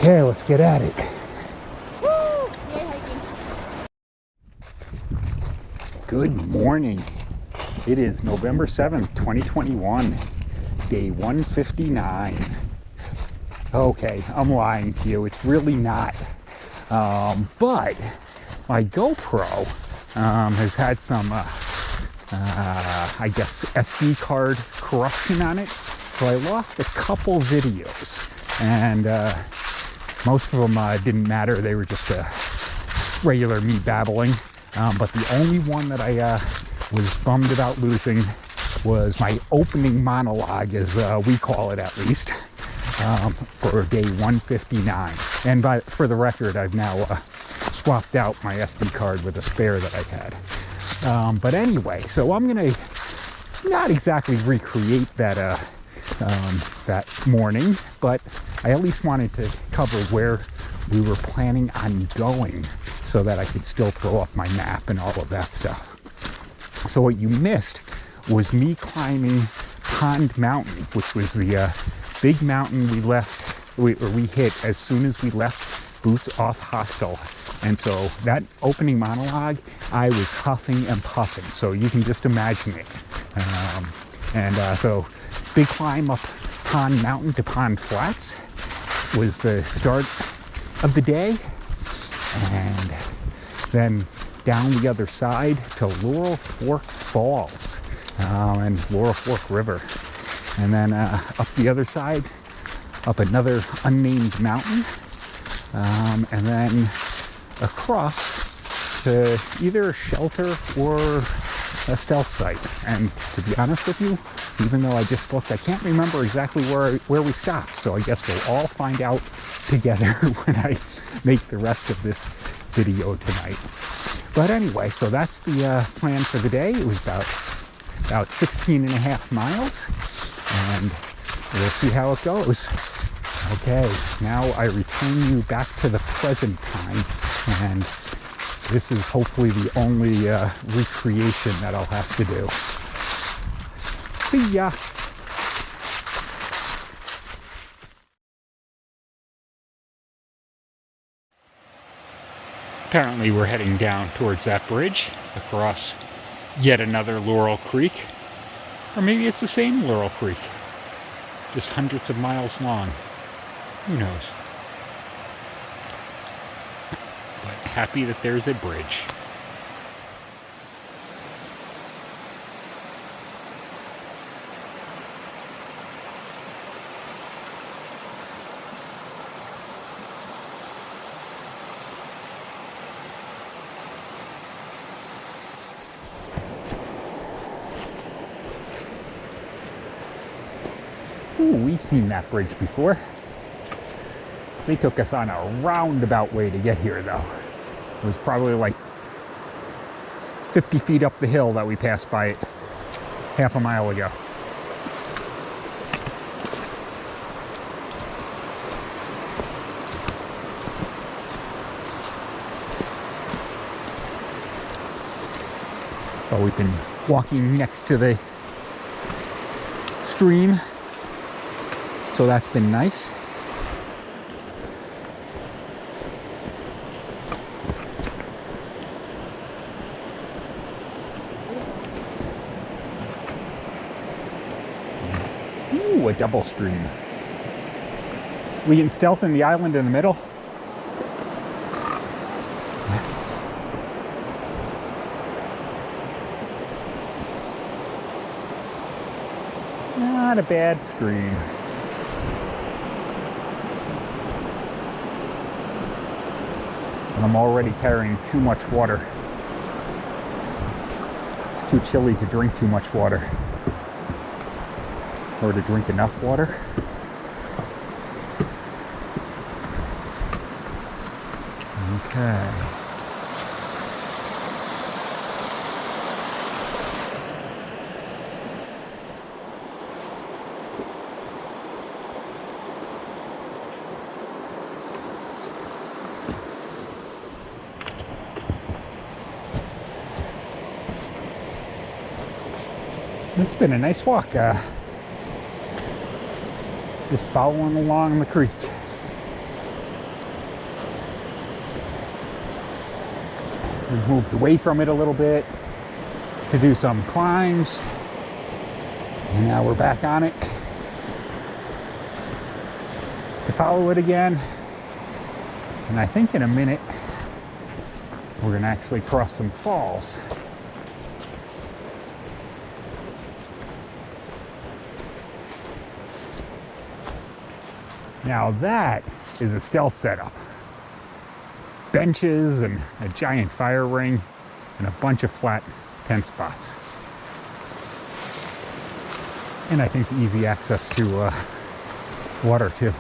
Okay, let's get at it. Woo! Yay, hiking. Good morning. It is November 7th, 2021, day 159. Okay, I'm lying to you. It's really not. But my GoPro has had some, I guess, SD card corruption on it. So I lost a couple videos, and most of them didn't matter. They were just regular me babbling. But the only one that I was bummed about losing was my opening monologue, as we call it at least, for day 159. And for the record, I've now swapped out my SD card with a spare that I had. But anyway, so I'm going to not exactly recreate that that morning, but I at least wanted to cover where we were planning on going so that I could still throw up my map and all of that stuff. So what you missed was me climbing Pond Mountain, which was the big mountain we hit as soon as we left Boots Off Hostel. And so that opening monologue, I was huffing and puffing, so you can just imagine it. So big climb up Pond Mountain to Pond Flats was the start of the day, and then down the other side to Laurel Fork Falls and Laurel Fork River, and then up the other side, up another unnamed mountain, and then across to either a shelter or a stealth site. And to be honest with you, even though I just looked, I can't remember exactly where we stopped. So I guess we'll all find out together when I make the rest of this video tonight. But anyway, so that's the plan for the day. It was about 16 and a half miles, and we'll see how it goes. Okay, now I return you back to the present time, and this is hopefully the only recreation that I'll have to do. See ya! Apparently we're heading down towards that bridge across yet another Laurel Creek. Or maybe it's the same Laurel Creek, just hundreds of miles long. Who knows? But happy that there's a bridge. Ooh, we've seen that bridge before. They took us on a roundabout way to get here, though. It was probably like 50 feet up the hill that we passed by it half a mile ago. But we've been walking next to the stream, so that's been nice. Ooh, a double stream. We can stealth in the island in the middle. Not a bad stream. And I'm already carrying too much water. It's too chilly to drink too much water. Or to drink enough water. Okay. It's been a nice walk, just following along the creek. We've moved away from it a little bit to do some climbs. And now we're back on it to follow it again. And I think in a minute, we're gonna actually cross some falls. Now that is a stealth setup. Benches and a giant fire ring and a bunch of flat tent spots. And I think easy access to water too.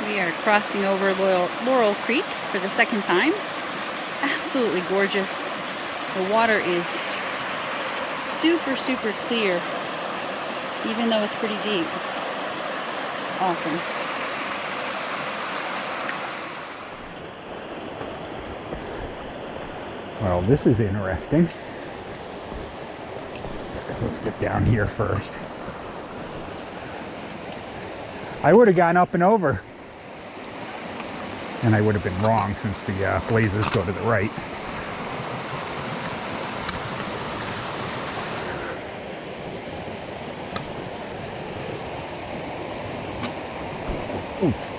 We are crossing over Laurel Creek for the second time. It's absolutely gorgeous. The water is super, super clear, even though it's pretty deep. Awesome. Well, this is interesting. Let's get down here first. I would have gone up and over. And I would have been wrong since the blazes go to the right. Oof.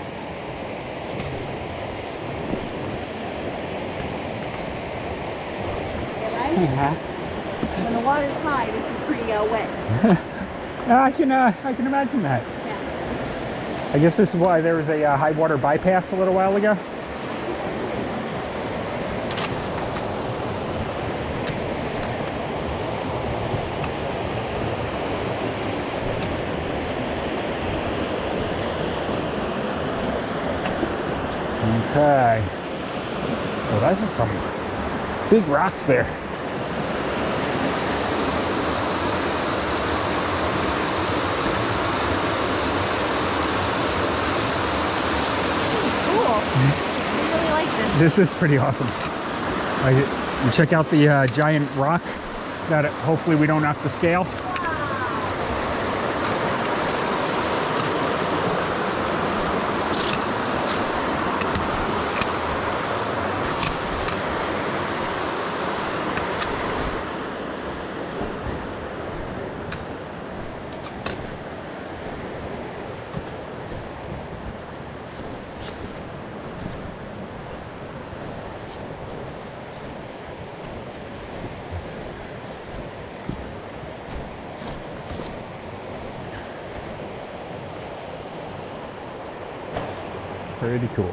When the water's high, this is pretty wet. I can imagine that. Yeah. I guess this is why there was a high water bypass a little while ago. Okay. Well, those are some big rocks there. This is pretty awesome. You check out the giant rock that hopefully we don't have to scale. Pretty cool. So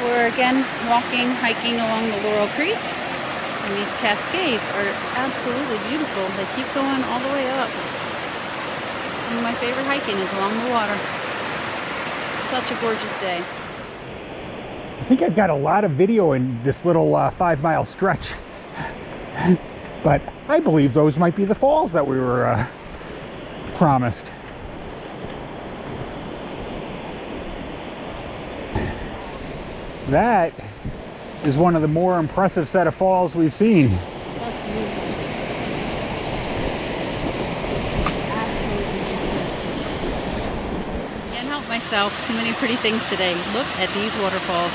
we're again walking, hiking along the Laurel Creek. And these cascades are absolutely beautiful. They keep going all the way up. Some of my favorite hiking is along the water. Such a gorgeous day. I think I've got a lot of video in this little 5-mile stretch, but I believe those might be the falls that we were promised. That is one of the more impressive set of falls we've seen. That's beautiful. Can't help myself. Too many pretty things today. Look at these waterfalls.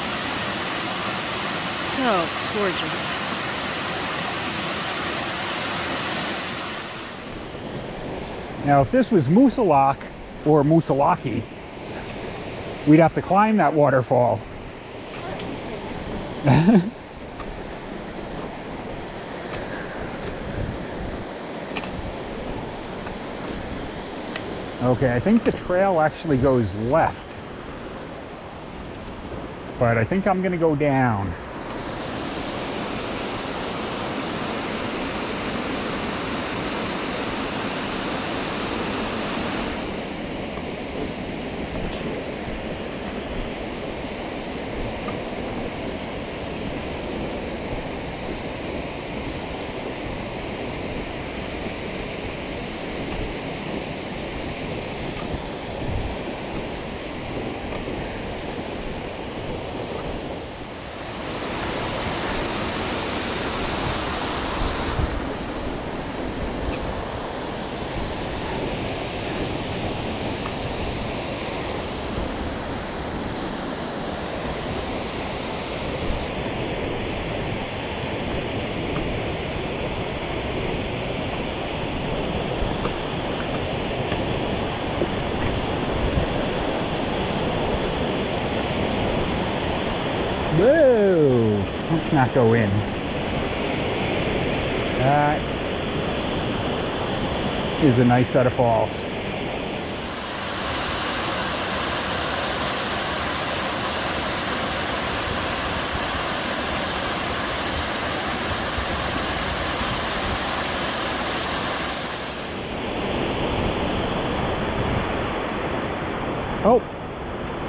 So gorgeous. Now, if this was Moosalak or Moosalaki, we'd have to climb that waterfall. Okay, I think the trail actually goes left, but I think I'm going to go down. Whoa! Let's not go in. That is a nice set of falls.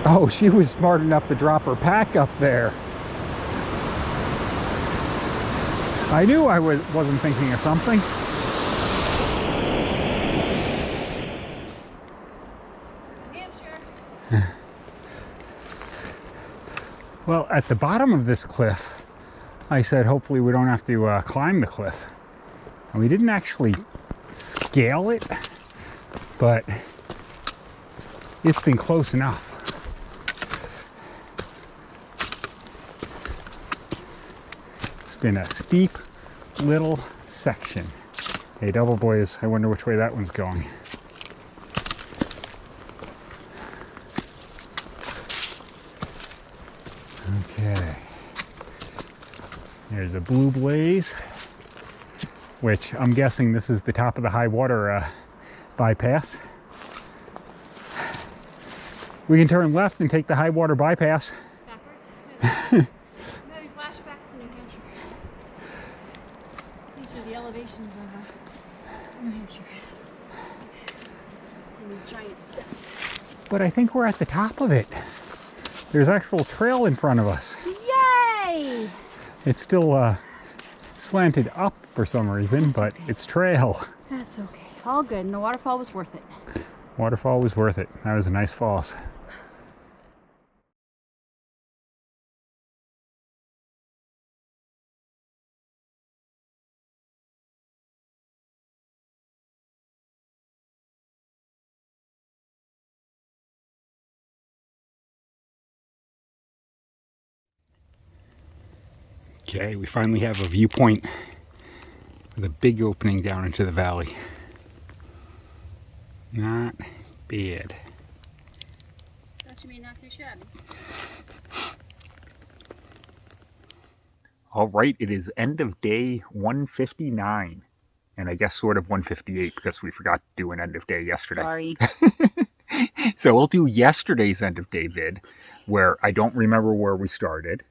Oh, she was smart enough to drop her pack up there. I knew I wasn't thinking of something. Hampshire. Well, at the bottom of this cliff, I said hopefully we don't have to climb the cliff. And we didn't actually scale it, but it's been close enough. It's been a steep little section. Hey, double boys, I wonder which way that one's going. Okay. There's a blue blaze, which I'm guessing this is the top of the high water bypass. We can turn left and take the high water bypass. Backwards? Maybe flashbacks to New Hampshire. These are the elevations of New Hampshire. And the giant steps. But I think we're at the top of it. There's actual trail in front of us. Yay! It's still slanted up for some reason, but it's trail. That's okay. All good. And the waterfall was worth it. Waterfall was worth it. That was a nice falls. Okay, we finally have a viewpoint with a big opening down into the valley. Not bad. Thought you mean not too shabby. All right, it is end of day 159. And I guess sort of 158 because we forgot to do an end of day yesterday. Sorry. So we'll do yesterday's end of day vid, where I don't remember where we started.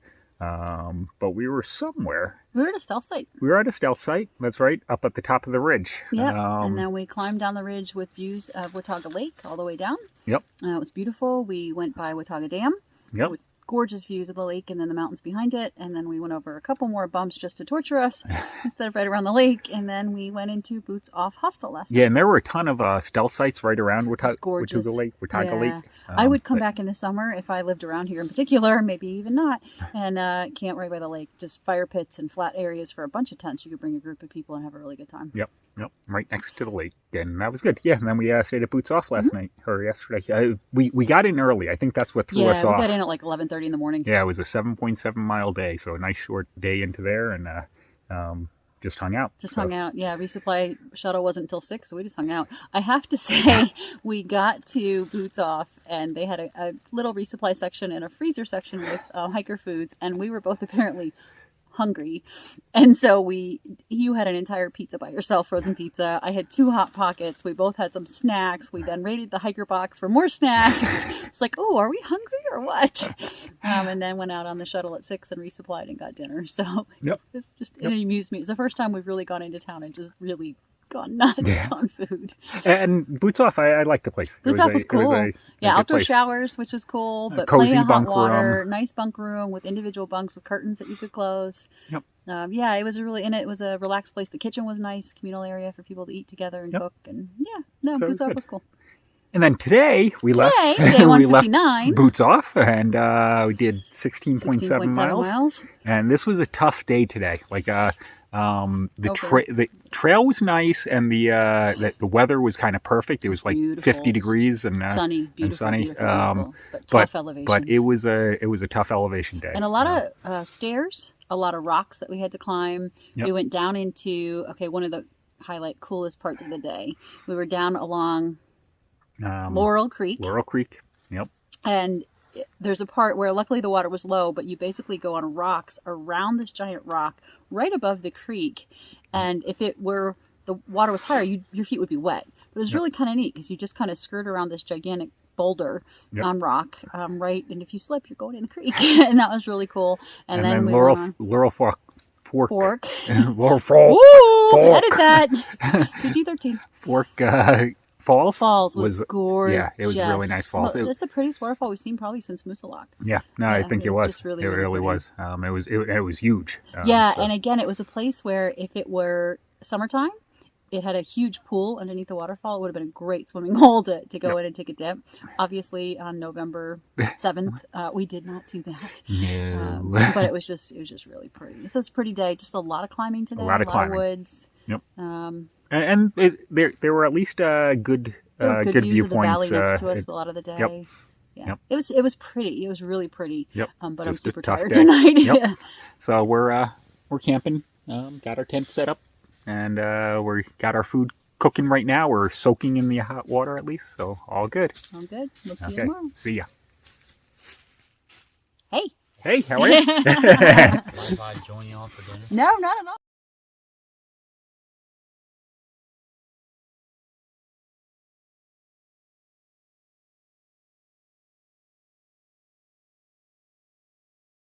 But we were somewhere. We were at a stealth site. We were at a stealth site, that's right, up at the top of the ridge. Yeah, and then we climbed down the ridge with views of Watauga Lake all the way down. Yep. It was beautiful. We went by Watauga Dam. Yep. With gorgeous views of the lake and then the mountains behind it. And then we went over a couple more bumps just to torture us instead of right around the lake. And then we went into Boots Off Hostel last night. Yeah, and there were a ton of stealth sites right around Watauga Lake. Yeah. I would come back in the summer if I lived around here in particular, maybe even not, and camp right by the lake. Just fire pits and flat areas for a bunch of tents. You could bring a group of people and have a really good time. Yep, right next to the lake, and that was good. Yeah, and then we stayed at Boots Off last night, or yesterday. We got in early. I think that's what threw us off. Yeah, we got in at like 11:30 in the morning. Yeah, it was a 7.7 mile day, so a nice short day into there, and just hung out. Hung out. Yeah, resupply shuttle wasn't until 6, so we just hung out. I have to say, we got to Boots Off, and they had a little resupply section and a freezer section with hiker foods, and we were both apparently hungry, and so you had an entire pizza by yourself, frozen pizza. I had 2 Hot Pockets. We both had some snacks. We then raided the hiker box for more snacks. It's like, oh, are we hungry or what? And then went out on the shuttle at 6 and resupplied and got dinner. So it amused me. It's the first time we've really gone into town and just really gone nuts on food. And Boots Off, I liked the place. Boots Off was cool. A outdoor place. Showers, which was cool, but cozy plenty of hot bunk water. room. Nice bunk room with individual bunks with curtains that you could close. Yep. It was it was a relaxed place. The kitchen was nice, communal area for people to eat together and cook. And Boots Off was cool. And then today we left. Day 159. Boots Off, and we did 16.7 miles. And this was a tough day today. Like the trail was nice, and the weather was kind of perfect. It was like beautiful. 50 degrees and sunny, beautiful, and sunny. Beautiful, but tough elevations. But it was a tough elevation day, and a lot of stairs, a lot of rocks that we had to climb. Yep. We went down into one of the coolest parts of the day. We were down along Laurel Creek. Laurel Creek. Yep. And there's a part where luckily the water was low, but you basically go on rocks around this giant rock right above the creek. And if the water was higher, your feet would be wet. But it was really kind of neat because you just kind of skirt around this gigantic boulder on rock, right? And if you slip, you're going in the creek. And that was really cool. And then we Laurel Fork. Laurel Fork. Woo! Edit that. PG-13. Fork Falls was gorgeous. Yeah, it was a really nice falls. It's the prettiest waterfall we've seen probably since Moosilauke. Yeah, no, I think it was. Really, it really really was. It was huge. And again, it was a place where if it were summertime, it had a huge pool underneath the waterfall. It would have been a great swimming hole to go in and take a dip. Obviously, on November 7th, we did not do that. No. But it was just really pretty. So it's a pretty day. Just a lot of climbing today. A lot of climbing. Woods. Yep. And there were at least good views viewpoints. Of the valley next to us a lot of the day. Yep. Yeah. Yep. It was pretty. It was really pretty. Yep. But Just I'm super a tough tired day. tonight. Yep. So we're camping. Got our tent set up, and we got our food cooking right now. We're soaking in the hot water at least, so all good. All good. We'll see you Okay. tomorrow. See ya. Hey. Hey, how are you? If I join y'all for dinner? No, not at all.